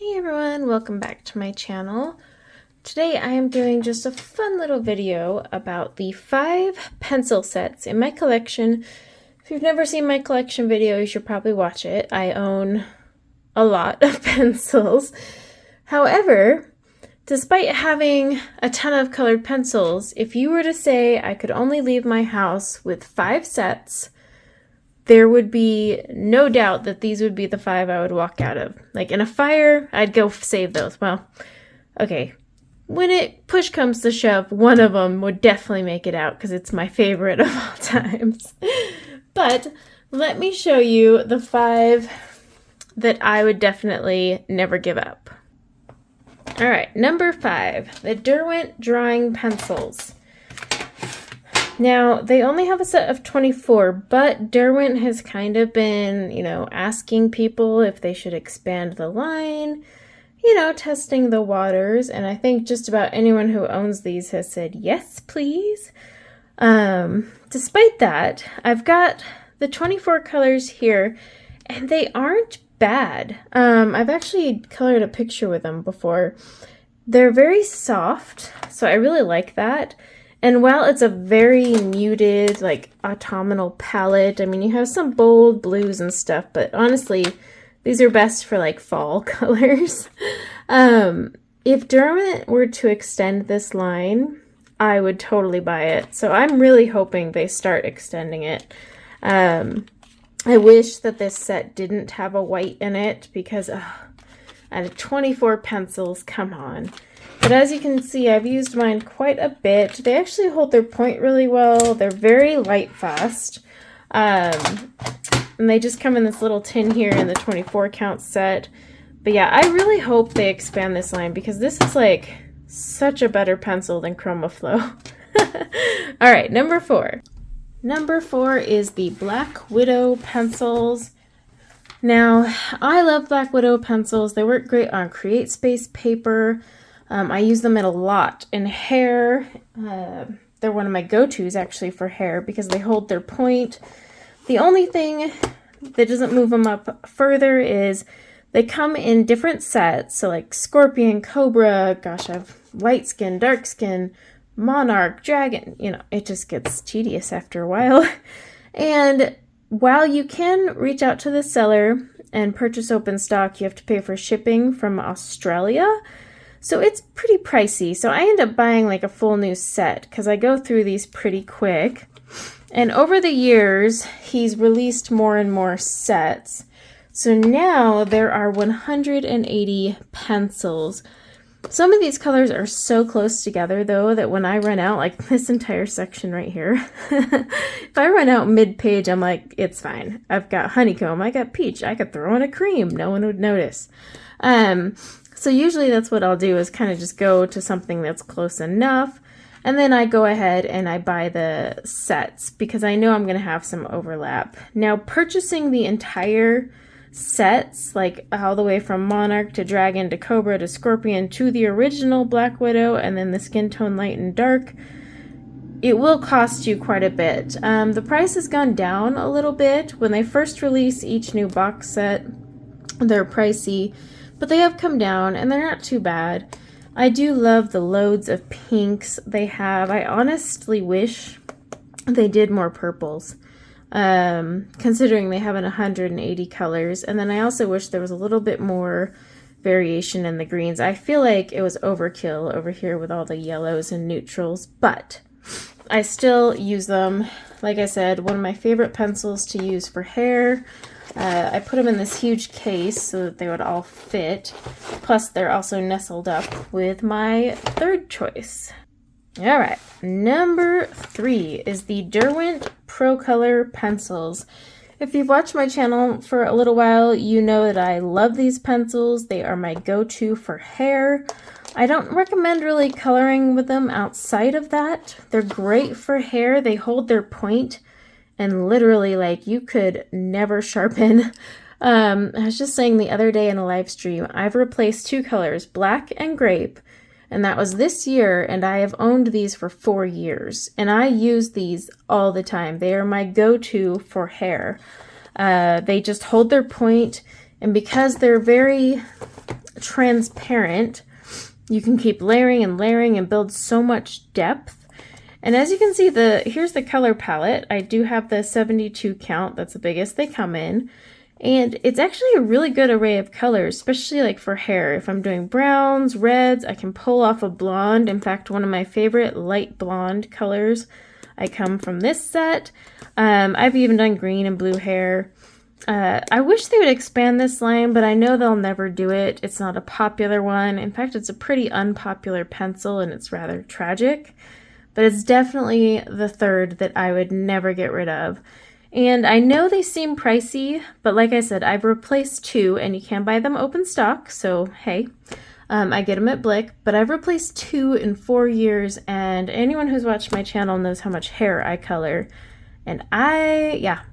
Hey everyone, welcome back to my channel. Today I am doing just a fun little video about the 5 pencil sets in my collection. If you've never seen my collection video, you should probably watch it. I own a lot of pencils. However, despite having a ton of colored pencils, if you were to say I could only leave my house with 5 sets, there would be no doubt that these would be the 5 I would walk out of. Like in a fire, I'd go save those. Well, okay. When push comes to shove, one of them would definitely make it out because it's my favorite of all times. But let me show you the 5 that I would definitely never give up. All right, number 5, the Derwent drawing pencils. Now, they only have a set of 24, but Derwent has kind of been, asking people if they should expand the line, testing the waters, and I think just about anyone who owns these has said, yes, please. Despite that, I've got the 24 colors here, and they aren't bad. I've actually colored a picture with them before. They're very soft, so I really like that. And while it's a very muted, like, autumnal palette, I mean, you have some bold blues and stuff, but honestly, these are best for, like, fall colors. If Derwent were to extend this line, I would totally buy it. So I'm really hoping they start extending it. I wish that this set didn't have a white in it because, out of 24 pencils, come on. But as you can see, I've used mine quite a bit. They actually hold their point really well. They're very light fast. And they just come in this little tin here in the 24 count set. But yeah, I really hope they expand this line because this is like such a better pencil than ChromaFlow. All right, number 4. Number 4 is the Black Widow pencils. Now, I love Black Widow pencils. They work great on Create Space paper. I use them a lot in hair. They're one of my go-tos actually for hair because they hold their point. The only thing that doesn't move them up further is they come in different sets. So like Scorpion, Cobra, gosh, I have light skin, dark skin, Monarch, Dragon. It just gets tedious after a while. And while you can reach out to the seller and purchase open stock, you have to pay for shipping from Australia. So it's pretty pricey. So I end up buying like a full new set because I go through these pretty quick. And over the years, he's released more and more sets. So now there are 180 pencils. Some of these colors are so close together though that when I run out, like this entire section right here, if I run out mid-page, I'm like, it's fine. I've got honeycomb, I got peach, I could throw in a cream, no one would notice. So usually that's what I'll do is kind of just go to something that's close enough. And then I go ahead and I buy the sets because I know I'm going to have some overlap. Now purchasing the entire sets, like all the way from Monarch to Dragon to Cobra to Scorpion to the original Black Widow and then the skin tone light and dark, it will cost you quite a bit. The price has gone down a little bit. When they first release each new box set, they're pricey. But they have come down, and they're not too bad. I do love the loads of pinks they have. I honestly wish they did more purples, considering they have 180 colors. And then I also wish there was a little bit more variation in the greens. I feel like it was overkill over here with all the yellows and neutrals, but I still use them. Like I said, one of my favorite pencils to use for hair. I put them in this huge case so that they would all fit. Plus, they're also nestled up with my third choice. All right, number 3 is the Derwent Procolour pencils. If you've watched my channel for a little while, you know that I love these pencils. They are my go-to for hair. I don't recommend really coloring with them outside of that. They're great for hair. They hold their point. And literally, like, you could never sharpen. I was just saying the other day in a live stream, I've replaced 2 colors, black and grape, and that was this year, and I have owned these for 4 years. And I use these all the time. They are my go-to for hair. They just hold their point, and because they're very transparent, you can keep layering and layering and build so much depth. And as you can see, here's the color palette. I do have the 72 count. That's the biggest they come in. And it's actually a really good array of colors, especially like for hair. If I'm doing browns, reds, I can pull off a blonde. In fact, one of my favorite light blonde colors I come from this set. I've even done green and blue hair. I wish they would expand this line, but I know they'll never do it. It's not a popular one. In fact, it's a pretty unpopular pencil and it's rather tragic. But it's definitely the third that I would never get rid of. And I know they seem pricey, but like I said, I've replaced 2 and you can buy them open stock. So, hey, I get them at Blick, but I've replaced 2 in 4 years. And anyone who's watched my channel knows how much hair I color. And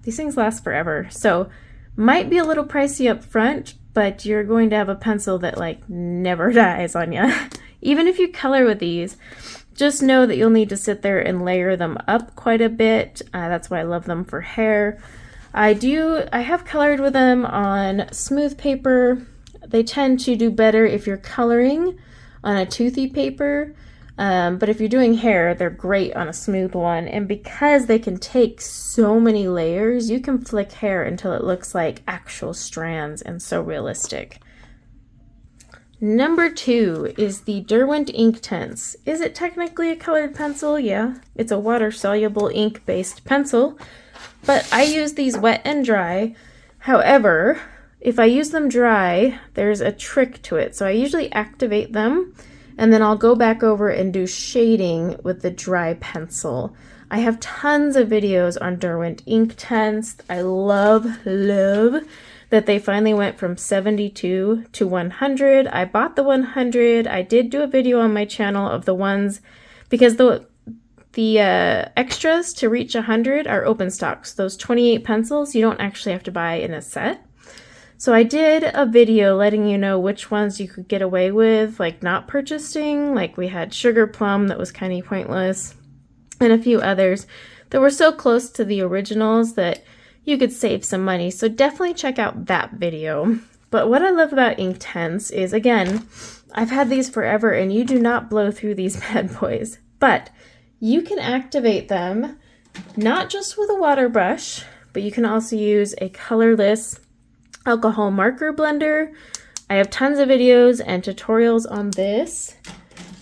these things last forever. So might be a little pricey up front, but you're going to have a pencil that like never dies on you. Even if you color with these, just know that you'll need to sit there and layer them up quite a bit. That's why I love them for hair. I have colored with them on smooth paper. They tend to do better if you're coloring on a toothy paper. But if you're doing hair, they're great on a smooth one. And because they can take so many layers, you can flick hair until it looks like actual strands and so realistic. Number 2 is the Derwent Inktense. Is it technically a colored pencil? Yeah, it's a water-soluble ink-based pencil, but I use these wet and dry. However, if I use them dry, there's a trick to it. So I usually activate them, and then I'll go back over and do shading with the dry pencil. I have tons of videos on Derwent Inktense. I love that they finally went from 72 to 100. I bought the 100. I did do a video on my channel of the ones, because the extras to reach 100 are open stocks. Those 28 pencils you don't actually have to buy in a set. So I did a video letting you know which ones you could get away with, like not purchasing. Like we had Sugar Plum that was kind of pointless, and a few others that were so close to the originals that you could save some money. So definitely check out that video. But what I love about Inktense is, again, I've had these forever and you do not blow through these bad boys, but you can activate them not just with a water brush, but you can also use a colorless alcohol marker blender. I have tons of videos and tutorials on this.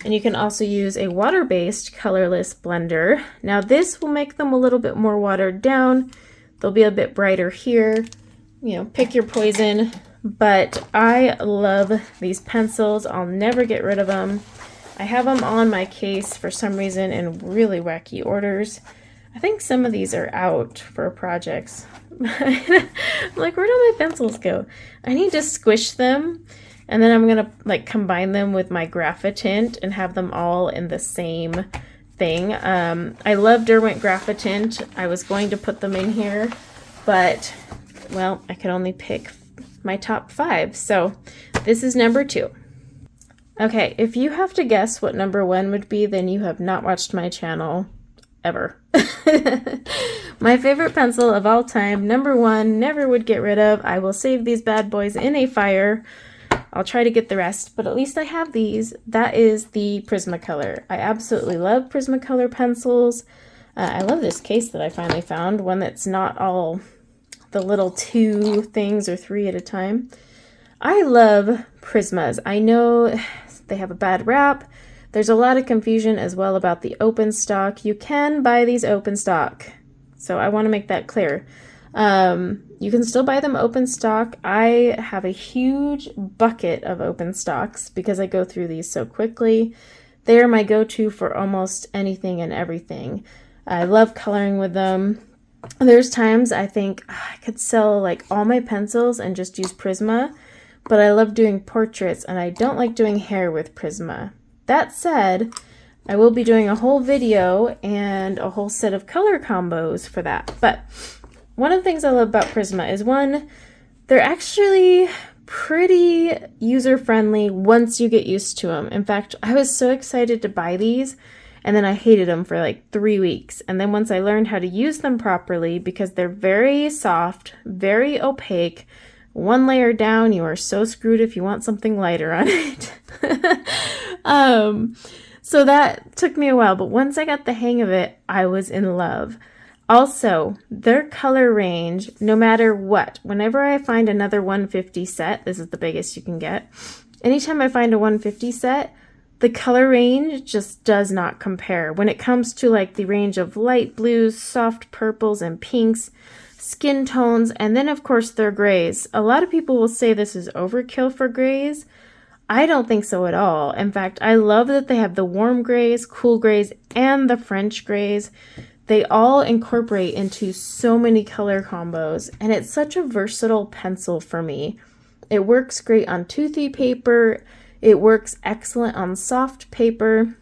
And you can also use a water-based colorless blender. Now this will make them a little bit more watered down. They'll be a bit brighter here, you know, pick your poison, but I love these pencils. I'll never get rid of them. I have them on my case for some reason in really wacky orders. I think some of these are out for projects. I'm like, where do my pencils go? I need to squish them, and then I'm gonna like combine them with my Graphitint and have them all in the same thing. I love Derwent Graphitint. I was going to put them in here, but well, I could only pick my top 5. So this is number 2. Okay, if you have to guess what number 1 would be, then you have not watched my channel ever. My favorite pencil of all time, number 1, never would get rid of. I will save these bad boys in a fire. I'll try to get the rest, but at least I have these. That is the Prismacolor. I absolutely love Prismacolor pencils. I love this case that I finally found, one that's not all the little 2 things or 3 at a time. I love Prismas. I know they have a bad rap. There's a lot of confusion as well about the open stock. You can buy these open stock, so I want to make that clear. You can still buy them open stock. I have a huge bucket of open stocks because I go through these so quickly. They are my go-to for almost anything and everything. I love coloring with them. There's times I think I could sell like all my pencils and just use Prisma, but I love doing portraits and I don't like doing hair with Prisma. That said, I will be doing a whole video and a whole set of color combos for that. But one of the things I love about Prisma is, one, they're actually pretty user-friendly once you get used to them. In fact, I was so excited to buy these, and then I hated them for like 3 weeks. And then once I learned how to use them properly, because they're very soft, very opaque, one layer down, you are so screwed if you want something lighter on it. So that took me a while, but once I got the hang of it, I was in love. Also, their color range, no matter what, whenever I find another 150 set, this is the biggest you can get, anytime I find a 150 set, the color range just does not compare. When it comes to like the range of light blues, soft purples and pinks, skin tones, and then of course their grays. A lot of people will say this is overkill for grays. I don't think so at all. In fact, I love that they have the warm grays, cool grays, and the French grays. They all incorporate into so many color combos, and it's such a versatile pencil for me. It works great on toothy paper. It works excellent on soft paper.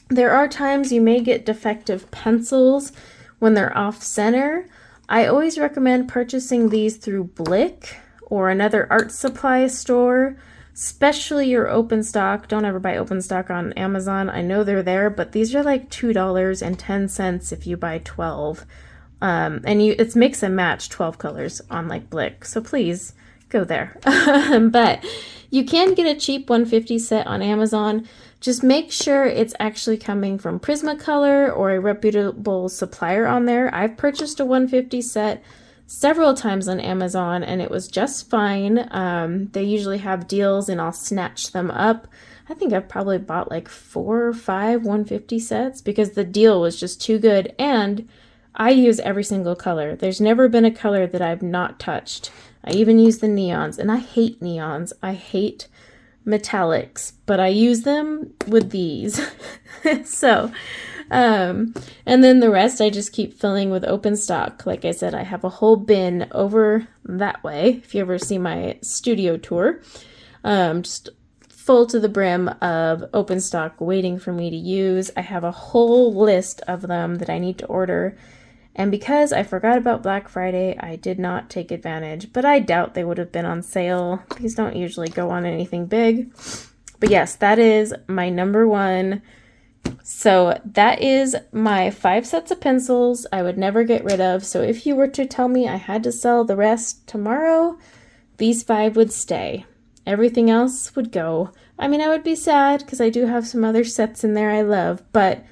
There are times you may get defective pencils when they're off center. I always recommend purchasing these through Blick or another art supply store, especially your open stock. Don't ever buy open stock on Amazon. I know they're there, but these are like $2.10 if you buy 12. And it's mix and match 12 colors on like Blick. So please go there. But you can get a cheap 150 set on Amazon. Just make sure it's actually coming from Prismacolor or a reputable supplier on there. I've purchased a 150 set several times on Amazon and it was just fine. They usually have deals and I'll snatch them up. I think I've probably bought like 4 or 5 150 sets because the deal was just too good, and I use every single color. There's never been a color that I've not touched. I even use the neons, and I hate neons. I hate metallics, but I use them with these. So, and then the rest I just keep filling with open stock. Like I said, I have a whole bin over that way, if you ever see my studio tour, just full to the brim of open stock waiting for me to use. I have a whole list of them that I need to order. And because I forgot about Black Friday, I did not take advantage, but I doubt they would have been on sale. These don't usually go on anything big. But yes, that is my number one. So that is my 5 sets of pencils I would never get rid of. So if you were to tell me I had to sell the rest tomorrow, these 5 would stay. Everything else would go. I mean, I would be sad because I do have some other sets in there I love, but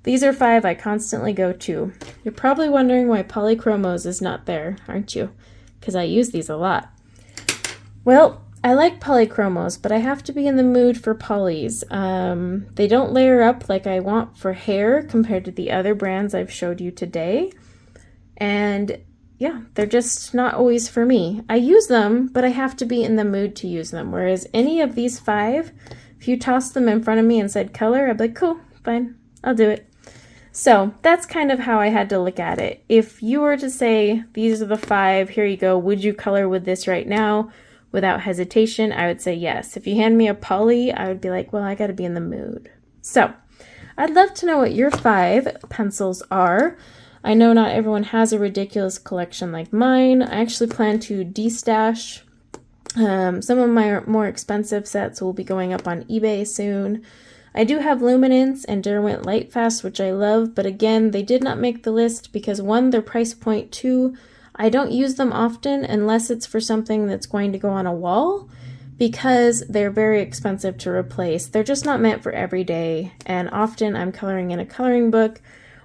these are 5 I constantly go to. You're probably wondering why Polychromos is not there, aren't you? Because I use these a lot. Well, I like Polychromos, but I have to be in the mood for polys. They don't layer up like I want for hair compared to the other brands I've showed you today. And yeah, they're just not always for me. I use them, but I have to be in the mood to use them. Whereas any of these 5, if you toss them in front of me and said color, I'd be like, cool, fine, I'll do it. So that's kind of how I had to look at it. If you were to say, these are the 5, here you go, would you color with this right now? Without hesitation, I would say yes. If you hand me a poly, I would be like, well, I gotta be in the mood. So I'd love to know what your 5 pencils are. I know not everyone has a ridiculous collection like mine. I actually plan to destash. Some of my more expensive sets will be going up on eBay soon. I do have Luminance and Derwent Lightfast, which I love, but again, they did not make the list because 1, their price point, 2, I don't use them often unless it's for something that's going to go on a wall because they're very expensive to replace. They're just not meant for every day, and often I'm coloring in a coloring book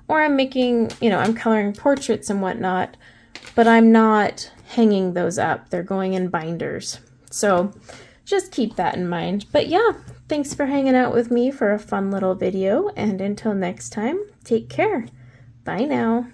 or I'm making, I'm coloring portraits and whatnot, but I'm not hanging those up. They're going in binders. So just keep that in mind. But yeah, thanks for hanging out with me for a fun little video, and until next time, take care. Bye now.